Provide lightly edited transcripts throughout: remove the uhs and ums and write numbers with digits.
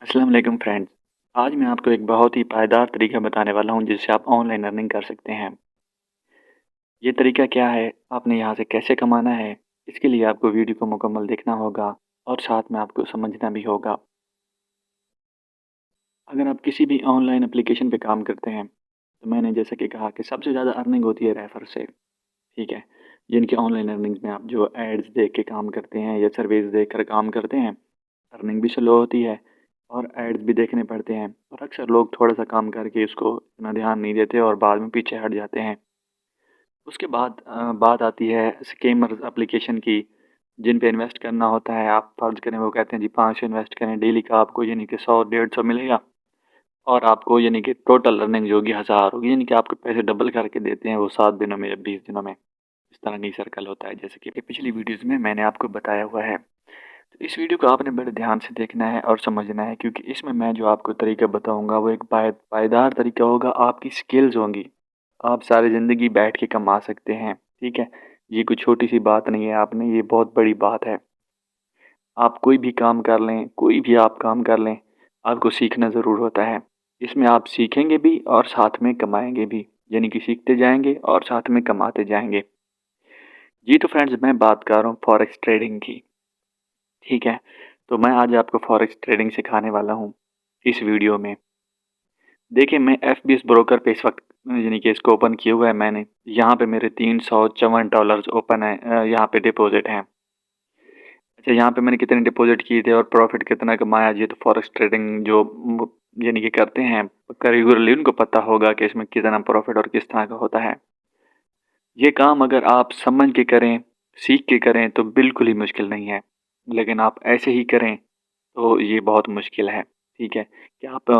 अस्सलाम वालेकुम फ्रेंड्स। आज मैं आपको एक बहुत ही पायदार तरीका बताने वाला हूँ जिससे आप ऑनलाइन अर्निंग कर सकते हैं। ये तरीका क्या है, आपने यहाँ से कैसे कमाना है, इसके लिए आपको वीडियो को मुकम्मल देखना होगा और साथ में आपको समझना भी होगा। अगर आप किसी भी ऑनलाइन एप्लीकेशन पे काम करते हैं, तो मैंने जैसा कि कहा कि सबसे ज़्यादा अर्निंग होती है रेफ़र से, ठीक है? जिनकी ऑनलाइन अर्निंग में आप जो एड्स देख के काम करते हैं या सर्विस देखकर काम करते हैं, अर्निंग भी स्लो होती है और एड्स भी देखने पड़ते हैं और अक्सर लोग थोड़ा-सा काम करके इसको इतना ध्यान नहीं देते और बाद में पीछे हट जाते हैं। उसके बाद बात आती है स्कैमर्स एप्लीकेशन की, जिन पे इन्वेस्ट करना होता है। आप फ़र्ज़ करें वो कहते हैं जी 500 इन्वेस्ट करें, डेली का आपको यानी कि 100 150 मिलेगा और आपको यानी कि टोटल अर्निंग जो होगी 1000 होगी, यानी कि आपके पैसे डबल करके देते हैं वो 7 दिनों में या 20 दिनों में। इस तरह का ही सर्कल होता है जैसे कि पिछली वीडियोज़ में मैंने आपको बताया हुआ है। तो इस वीडियो को आपने बड़े ध्यान से देखना है और समझना है, क्योंकि इसमें मैं जो आपको तरीका बताऊंगा वो एक पायदार तरीका होगा। आपकी स्किल्स होंगी, आप सारी ज़िंदगी बैठ के कमा सकते हैं, ठीक है। ये कोई छोटी सी बात नहीं है, आपने ये बहुत बड़ी बात है। आप कोई भी काम कर लें, कोई भी आप काम कर लें, आपको सीखना ज़रूर होता है। इसमें आप सीखेंगे भी और साथ में कमाएंगे भी, यानी कि सीखते जाएंगे और साथ में कमाते जाएंगे। जी तो फ्रेंड्स, मैं बात कर रहा हूँ फॉरेक्स ट्रेडिंग की, ठीक है। तो मैं आज आपको फॉरेक्स ट्रेडिंग सिखाने वाला हूँ इस वीडियो में। देखिए, मैं एफबीएस ब्रोकर पे इस वक्त यानी कि इसको ओपन किया हुआ है मैंने। यहाँ पे मेरे $354 ओपन है, यहाँ पे डिपॉजिट हैं। अच्छा, यहाँ पे मैंने कितने डिपॉजिट किए थे और प्रॉफिट कितना कमाया, ये तो फॉरेक्स ट्रेडिंग जो यानी कि करते हैं रेगुलरली उनको पता होगा कि इसमें कितना प्रॉफिट और किस तरह का होता है। ये काम अगर आप समझ के करें, सीख के करें तो बिल्कुल ही मुश्किल नहीं है, लेकिन आप ऐसे ही करें तो ये बहुत मुश्किल है, ठीक है। कि आप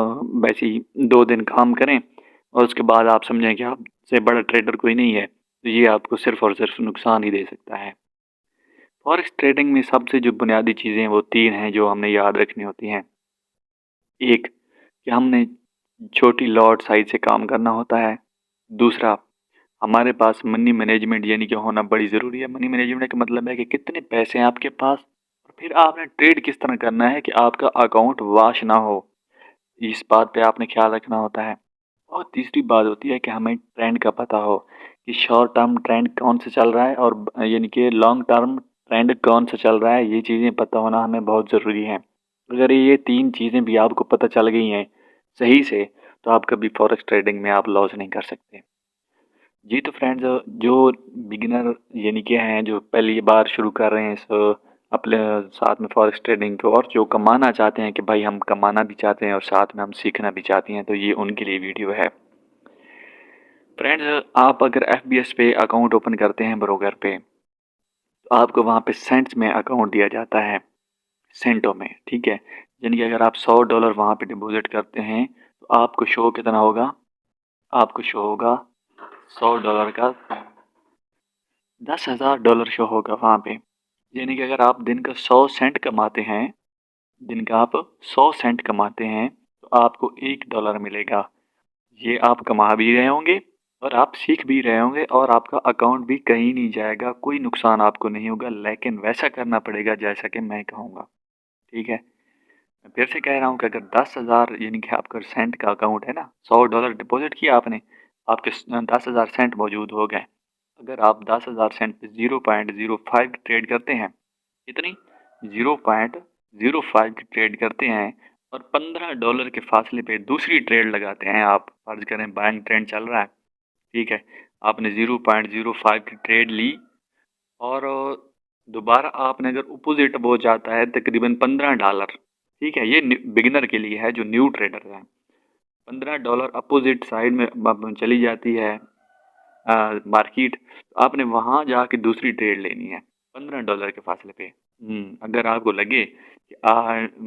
वैसे ही 2 दिन काम करें और उसके बाद आप समझें कि आपसे बड़ा ट्रेडर कोई नहीं है, तो ये आपको सिर्फ़ और सिर्फ़ नुकसान ही दे सकता है। फॉरेक्स ट्रेडिंग में सबसे जो बुनियादी चीज़ें हैं वो 3 हैं जो हमने याद रखनी होती हैं। एक, कि हमने छोटी लॉट साइज़ से काम करना होता है। दूसरा, हमारे पास मनी मैनेजमेंट यानी कि होना बड़ी ज़रूरी है। मनी मैनेजमेंट का मतलब है कि कितने पैसे हैं आपके पास और फिर आपने ट्रेड किस तरह करना है कि आपका अकाउंट वॉश ना हो। इस बात पे आपने ख्याल रखना होता है। और तीसरी बात होती है कि हमें ट्रेंड का पता हो कि शॉर्ट टर्म ट्रेंड कौन सा चल रहा है और यानी कि लॉन्ग टर्म ट्रेंड कौन सा चल रहा है। ये चीज़ें पता होना हमें बहुत ज़रूरी है। अगर ये 3 चीज़ें भी आपको पता चल गई हैं सही से, तो आप कभी फॉरेक्स ट्रेडिंग में आप लॉस नहीं कर सकते। जी तो फ्रेंड्स, जो बिगिनर यानी कि हैं, जो पहली बार शुरू कर रहे हैं इस अपने साथ में फॉरेक्स ट्रेडिंग को, और जो कमाना चाहते हैं कि भाई हम कमाना भी चाहते हैं और साथ में हम सीखना भी चाहते हैं, तो ये उनके लिए वीडियो है। फ्रेंड्स, आप अगर एफबीएस पे अकाउंट ओपन करते हैं ब्रोकर पे, तो आपको वहाँ पे सेंट्स में अकाउंट दिया जाता है, सेंटों में, ठीक है। यानी कि अगर आप $100 वहाँ पे डिपॉजिट करते हैं तो आपको शो कितना होगा, आपको शो होगा $100 का $10,000 शो होगा वहाँ पे। यानी कि अगर आप दिन का 100 सेंट कमाते हैं, दिन का आप 100 सेंट कमाते हैं, तो आपको $1 मिलेगा। ये आप कमा भी रहे होंगे और आप सीख भी रहे होंगे और आपका अकाउंट भी कहीं नहीं जाएगा, कोई नुकसान आपको नहीं होगा, लेकिन वैसा करना पड़ेगा जैसा कि मैं कहूँगा, ठीक है। मैं फिर से कह रहा हूँ कि अगर 10,000 यानी कि आपका सेंट का अकाउंट है ना, $100 डिपॉजिट किया आपने, आपके 10,000 सेंट मौजूद हो गए। अगर आप 10,000 सेंट पे 0.05 की ट्रेड करते हैं, कितनी, 0.05 की ट्रेड करते हैं और $15 के फासले पे दूसरी ट्रेड लगाते हैं, आप फर्ज करें बाइंग ट्रेंड चल रहा है, ठीक है। आपने 0.05 की ट्रेड ली और दोबारा आपने अगर अपोजिट वो जाता है तकरीबन $15, ठीक है। ये बिगिनर के लिए है जो न्यू ट्रेडर है। $15 अपोजिट साइड में चली जाती है मार्केट, तो आपने वहां जाके दूसरी ट्रेड लेनी है $15 के फासले पे। अगर आपको लगे कि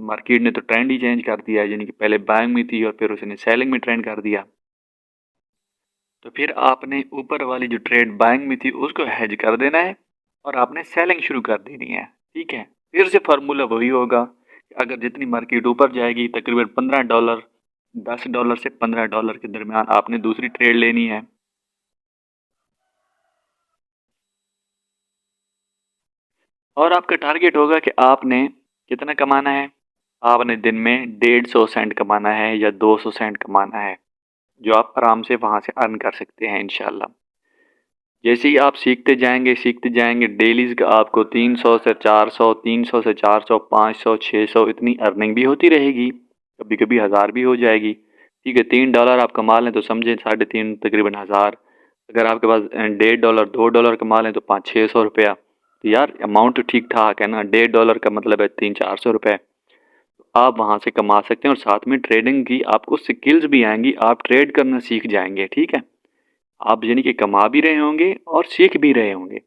मार्केट ने तो ट्रेंड ही चेंज कर दिया, यानी कि पहले बाइंग में थी और फिर उसने सेलिंग में ट्रेंड कर दिया, तो फिर आपने ऊपर वाली जो ट्रेड बाइंग में थी उसको हेज कर देना है और आपने सेलिंग शुरू कर देनी है, ठीक है। फिर से फार्मूला वही होगा कि अगर जितनी मार्केट ऊपर जाएगी तकरीबन $15, $10 से $15 के दरमियान आपने दूसरी ट्रेड लेनी है। और आपका टारगेट होगा कि आपने कितना कमाना है, आपने दिन में 150 सेंट कमाना है या 200 सेंट कमाना है, जो आप आराम से वहाँ से अर्न कर सकते हैं इंशाल्लाह। जैसे ही आप सीखते जाएंगे डेलीज का आपको 300 से 400, 300 से 400, 500, 600 इतनी अर्निंग भी होती रहेगी, कभी कभी हज़ार भी हो जाएगी। ठीक है, $3 आप कमा लें तो समझें 3.5 तकरीबन हज़ार। अगर आपके पास $1.5 $2 कमा लें तो 500-600 रुपया। तो यार अमाउंट तो ठीक ठाक है ना, $1.5 का मतलब है 300-400 रुपये। आप वहाँ से कमा सकते हैं और साथ में ट्रेडिंग की आपको स्किल्स भी आएंगी, आप ट्रेड करना सीख जाएंगे। ठीक है, आप यानी कि कमा भी रहे होंगे और सीख भी रहे होंगे,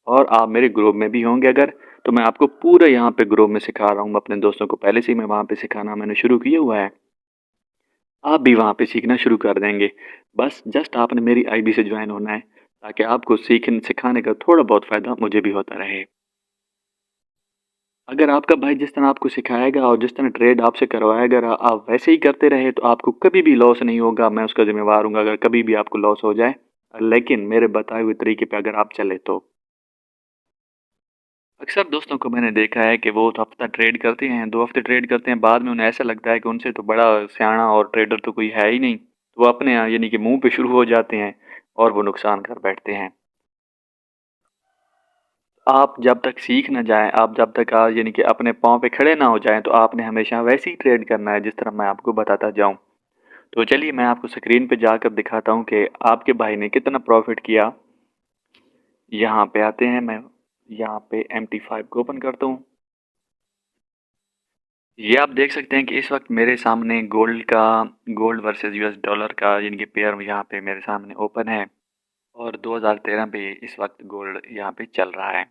और आप मेरे ग्रुप में भी होंगे अगर, तो मैं आपको पूरा यहाँ पे ग्रुप में सिखा रहा हूँ अपने दोस्तों को, पहले से ही मैं वहाँ पे सिखाना मैंने शुरू किया हुआ है। आप भी वहाँ पे सीखना शुरू कर देंगे। बस जस्ट आपने मेरी आईडी से ज्वाइन होना है ताकि आपको सिखाने का थोड़ा बहुत फ़ायदा मुझे भी होता रहे। अगर आपका भाई जिस तरह आपको सिखाएगा और जिस तरह ट्रेड आपसे करवाएगा, अगर आप वैसे ही करते रहे तो आपको कभी भी लॉस नहीं होगा। मैं उसका जिम्मेवार हूँ अगर कभी भी आपको लॉस हो जाए, लेकिन मेरे बताए हुए तरीके पे अगर आप चले तो। अक्सर दोस्तों को मैंने देखा है कि वो तो हफ्ता ट्रेड करते हैं, 2 हफ्ते ट्रेड करते हैं, बाद में उन्हें ऐसा लगता है कि उनसे तो बड़ा सियाना और ट्रेडर तो कोई है ही नहीं, तो वो अपने यहाँ यानी कि मुंह पे शुरू हो जाते हैं और वो नुकसान कर बैठते हैं। आप जब तक सीख ना जाएं, आप जब तक यानी कि अपने पाँव पे खड़े ना हो जाएं, तो आपने हमेशा वैसे ही ट्रेड करना है जिस तरह मैं आपको बताता जाऊं। तो चलिए मैं आपको स्क्रीन पे जाकर दिखाता हूं कि आपके भाई ने कितना प्रॉफिट किया। यहाँ पे आते हैं, मैं यहाँ पे MT5 को ओपन करता हूँ। ये आप देख सकते हैं कि इस वक्त मेरे सामने गोल्ड वर्सेस US डॉलर का यानी कि पेयर यहाँ पे मेरे सामने ओपन है, और 2013 पे इस वक्त गोल्ड यहाँ पे चल रहा है,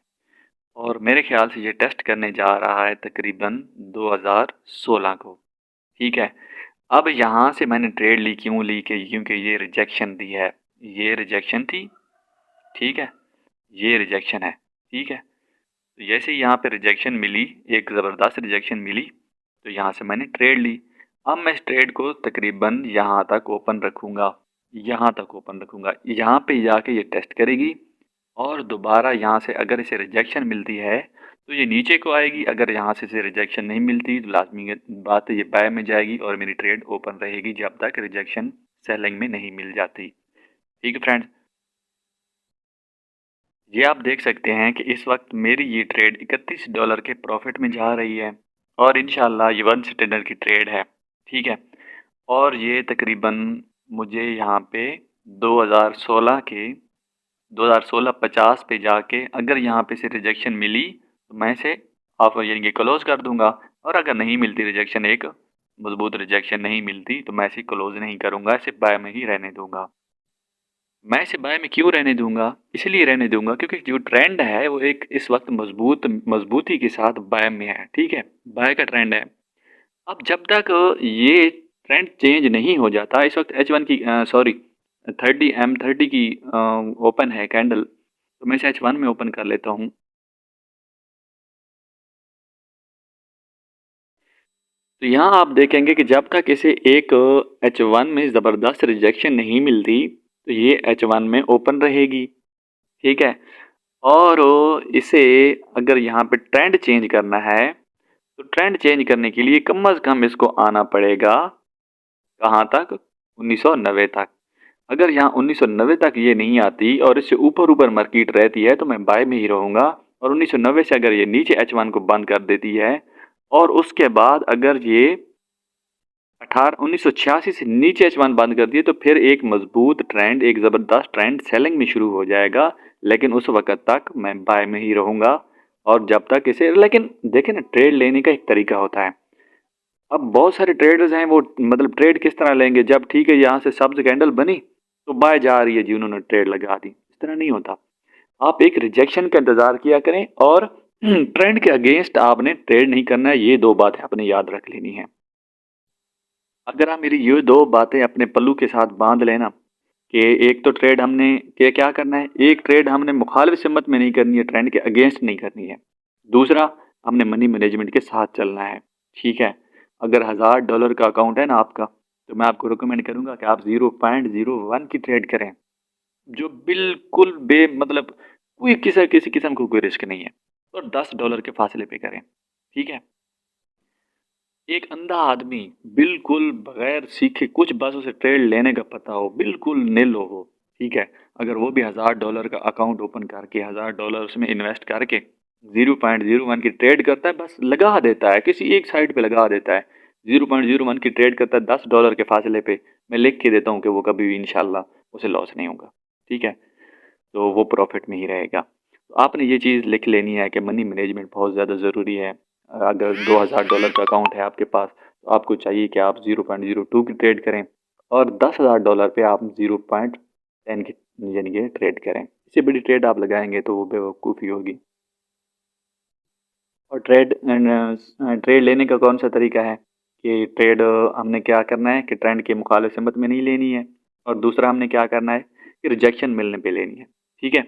और मेरे ख्याल से ये टेस्ट करने जा रहा है तकरीबन 2016 को। ठीक है, अब यहाँ से मैंने ट्रेड ली, क्यों ली कि क्योंकि ये रिजेक्शन दी है, ये रिजेक्शन थी। ठीक है, ये रिजेक्शन है। ठीक है, तो जैसे ही यहाँ पे रिजेक्शन मिली, एक ज़बरदस्त रिजेक्शन मिली, तो यहाँ से मैंने ट्रेड ली। अब मैं इस ट्रेड को तकरीबन यहाँ तक ओपन रखूँगा, यहाँ तक ओपन रखूँगा, यहाँ पे जाके ये टेस्ट करेगी, और दोबारा यहाँ से अगर इसे रिजेक्शन मिलती है तो ये नीचे को आएगी, अगर यहाँ से इसे रिजेक्शन नहीं मिलती तो लाजमी बात है ये बाय में जाएगी और मेरी ट्रेड ओपन रहेगी जब तक रिजेक्शन सेलिंग में नहीं मिल जाती। ठीक है फ्रेंड्स, ये आप देख सकते हैं कि इस वक्त मेरी ये ट्रेड $31 के प्रॉफिट में जा रही है, और इंशाल्लाह ये 1 स्टैंडर्ड की ट्रेड है। ठीक है, और ये तकरीबन मुझे यहाँ पे 2016 के 2016-50 पे जाके अगर यहाँ पे से रिजेक्शन मिली तो मैं इसे ऑफ यानी कि क्लोज कर दूंगा, और अगर नहीं मिलती रिजेक्शन, एक मजबूत रिजेक्शन नहीं मिलती, तो मैं इसे क्लोज नहीं करूंगा, इसे बाय में ही रहने दूंगा। मैं इसे बाय में क्यों रहने दूंगा, इसलिए रहने दूंगा क्योंकि जो ट्रेंड है वो एक इस वक्त मजबूती के साथ बाय में है। ठीक है, बाय का ट्रेंड है। अब जब तक ये ट्रेंड चेंज नहीं हो जाता, इस वक्त H1 की सॉरी 30 M30 की ओपन है कैंडल, तो मैं इसे H1 में ओपन कर लेता हूँ। तो यहाँ आप देखेंगे कि जब तक इसे एक H1 में ज़बरदस्त रिजेक्शन नहीं मिलती तो ये H1 में ओपन रहेगी। ठीक है, और इसे अगर यहाँ पे ट्रेंड चेंज करना है तो ट्रेंड चेंज करने के लिए कम अज़ कम इसको आना पड़ेगा कहाँ तक, 1990 तक। अगर यहाँ 1990 तक ये नहीं आती और इससे ऊपर ऊपर मार्केट रहती है तो मैं बाय में ही रहूँगा, और 1990 से अगर ये नीचे H1 को बंद कर देती है और उसके बाद अगर ये 1986 से नीचे H1 बंद कर दिए तो फिर एक मजबूत ट्रेंड, एक ज़बरदस्त ट्रेंड सेलिंग में शुरू हो जाएगा, लेकिन उस वक्त तक मैं बाय में ही रहूँगा। और जब तक इसे, लेकिन देखें ना, ट्रेड लेने का एक तरीका होता है। अब बहुत सारे ट्रेडर्स हैं, वो मतलब ट्रेड किस तरह लेंगे, जब ठीक है यहाँ से सब्ज कैंडल बनी तो बाय जा रही है जी, उन्होंने ट्रेड लगा दी, इस तरह नहीं होता। आप एक रिजेक्शन का इंतजार किया करें, और ट्रेंड के अगेंस्ट आपने ट्रेड नहीं करना है। ये दो बातें आपने याद रख लेनी है। अगर आप मेरी ये दो बातें अपने पल्लू के साथ बांध लेना कि एक तो ट्रेड हमने के क्या करना है, एक ट्रेड हमने मुखालिफ सिमत में नहीं करनी है, ट्रेंड के अगेंस्ट नहीं करनी है। दूसरा, हमने मनी मैनेजमेंट के साथ चलना है। ठीक है, अगर $1000 का अकाउंट है ना आपका, तो मैं आपको रिकमेंड करूंगा कि आप 0.01 की ट्रेड करें, जो बिल्कुल बे मतलब कोई किसी किस्म को कोई रिस्क नहीं है, और $10 के फासले पे करें। ठीक है, एक अंधा आदमी बिल्कुल बगैर सीखे कुछ बस उसे ट्रेड लेने का पता हो, बिल्कुल निल हो, ठीक है, अगर वो भी $1000 का अकाउंट ओपन करके $1000 उसमें इन्वेस्ट करके 0.01 की ट्रेड करता है, बस लगा देता है किसी एक साइड पे लगा देता है, 0.01 की ट्रेड करता है $10 के फासले पे, मैं लिख के देता हूँ कि वो कभी भी इंशाल्लाह उसे लॉस नहीं होगा, ठीक है, तो वो प्रॉफिट में ही रहेगा। तो आपने ये चीज़ लिख लेनी है कि मनी मैनेजमेंट बहुत ज़्यादा ज़रूरी है। अगर $2000 का अकाउंट है आपके पास, तो आपको चाहिए कि आप 0.02 की ट्रेड करें और $10,000 पे आप 0.10 की यानी कि ट्रेड करें। इससे बड़ी ट्रेड आप लगाएंगे तो वो बेवकूफ़ी होगी। और ट्रेड लेने का कौन सा तरीका है कि ट्रेड हमने क्या करना है कि ट्रेंड के मुखालिफत में नहीं लेनी है, और दूसरा हमने क्या करना है कि रिजेक्शन मिलने पे लेनी है, ठीक है।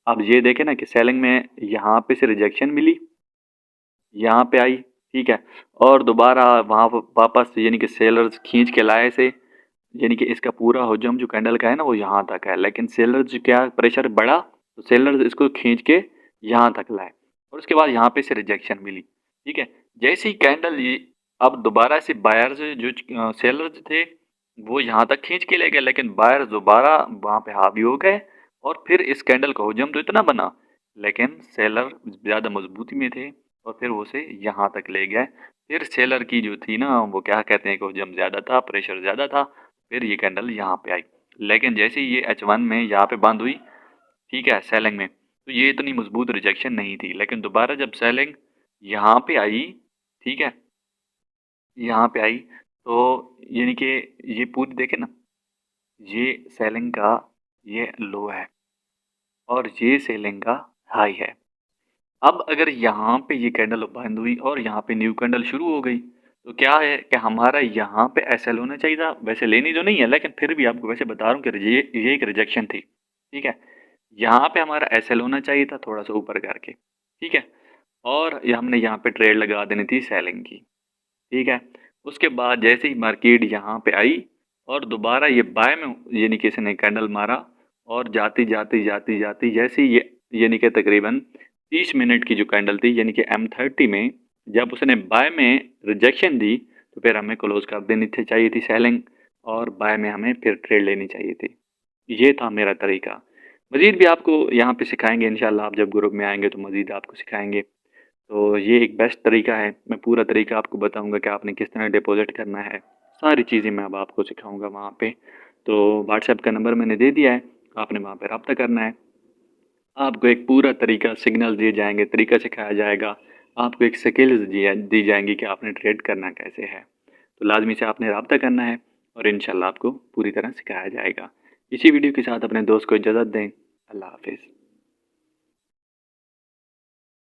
अब ये देखें ना कि सेलिंग में यहाँ पे से रिजेक्शन मिली, यहाँ पे आई, ठीक है, और दोबारा वहाँ वापस यानी कि सेलर्स खींच के लाए से, यानी कि इसका पूरा हुजम जो कैंडल का है ना वो यहाँ तक है, लेकिन सेलर्स क्या प्रेशर बढ़ा तो सेलर्स इसको खींच के यहाँ तक लाए और उसके बाद यहाँ पे से रिजेक्शन मिली, ठीक है। जैसे ही कैंडल ये अब दोबारा से बायर्स जो सेलर्स थे वो यहाँ तक खींच के ले गए, लेकिन बायर्स दोबारा वहाँ पे हावी हो गए और फिर इस कैंडल का हुजम तो इतना बना, लेकिन सेलर ज़्यादा मजबूती में थे और फिर वो उसे यहाँ तक ले गए। फिर सेलर की जो थी ना वो क्या कहते हैं कि हुजम ज़्यादा था, प्रेशर ज़्यादा था, फिर ये कैंडल यहाँ पे आई, लेकिन जैसे ही ये H1 में यहाँ पे बंद हुई, ठीक है, सेलिंग में, तो ये इतनी मजबूत रिजेक्शन नहीं थी, लेकिन दोबारा जब सेलिंग यहाँ पे आई, ठीक है, यहाँ पे आई तो यानी कि ये पूरी देखे ना, ये सेलिंग का ये लो है और ये सेलिंग का हाई है। अब अगर यहाँ पे ये कैंडल बंद हुई और यहाँ पे न्यू कैंडल शुरू हो गई तो क्या है कि हमारा यहाँ पे एसएल होना चाहिए था, वैसे लेनी तो नहीं है लेकिन फिर भी आपको वैसे बता रहा हूँ कि ये एक रिजेक्शन थी, ठीक है, यहाँ पे हमारा एसएल होना चाहिए था थोड़ा सा ऊपर करके, ठीक है, और ये हमने यहाँ पे ट्रेड लगा देनी थी सेलिंग की, ठीक है। उसके बाद जैसे ही मार्केट यहाँ पे आई और दोबारा ये बाय में यानी कि इसने कैंडल मारा और जाती जाती जाती जाती जैसे ही ये यानी कि तकरीबन 30 मिनट की जो कैंडल थी यानी कि M30 में जब उसने बाय में रिजेक्शन दी तो फिर हमें क्लोज कर देनी थी चाहिए थी सेलिंग और बाय में हमें फिर ट्रेड लेनी चाहिए थी। ये था मेरा तरीका। मज़ीद भी आपको यहाँ पे सिखाएंगे इंशाल्लाह, आप जब ग्रुप में आएंगे तो मज़ीद आपको सिखाएंगे। तो ये एक बेस्ट तरीका है, मैं पूरा तरीका आपको बताऊंगा कि आपने किस तरह डिपॉजिट करना है, सारी चीज़ें मैं अब आपको सिखाऊंगा वहाँ पे। तो व्हाट्सएप का नंबर मैंने दे दिया है, आपने वहाँ पे रब्ता करना है, आपको एक पूरा तरीका सिग्नल दिए जाएंगे, तरीका सिखाया जाएगा, आपको एक स्किल्स दी जाएंगी कि आपने ट्रेड करना कैसे है। तो लाजमी से आपने रब्ता करना है और इंशाल्लाह आपको पूरी तरह सिखाया जाएगा। इसी वीडियो के साथ अपने दोस्त को इजाज़त दें। अल्लाह हाफिज़।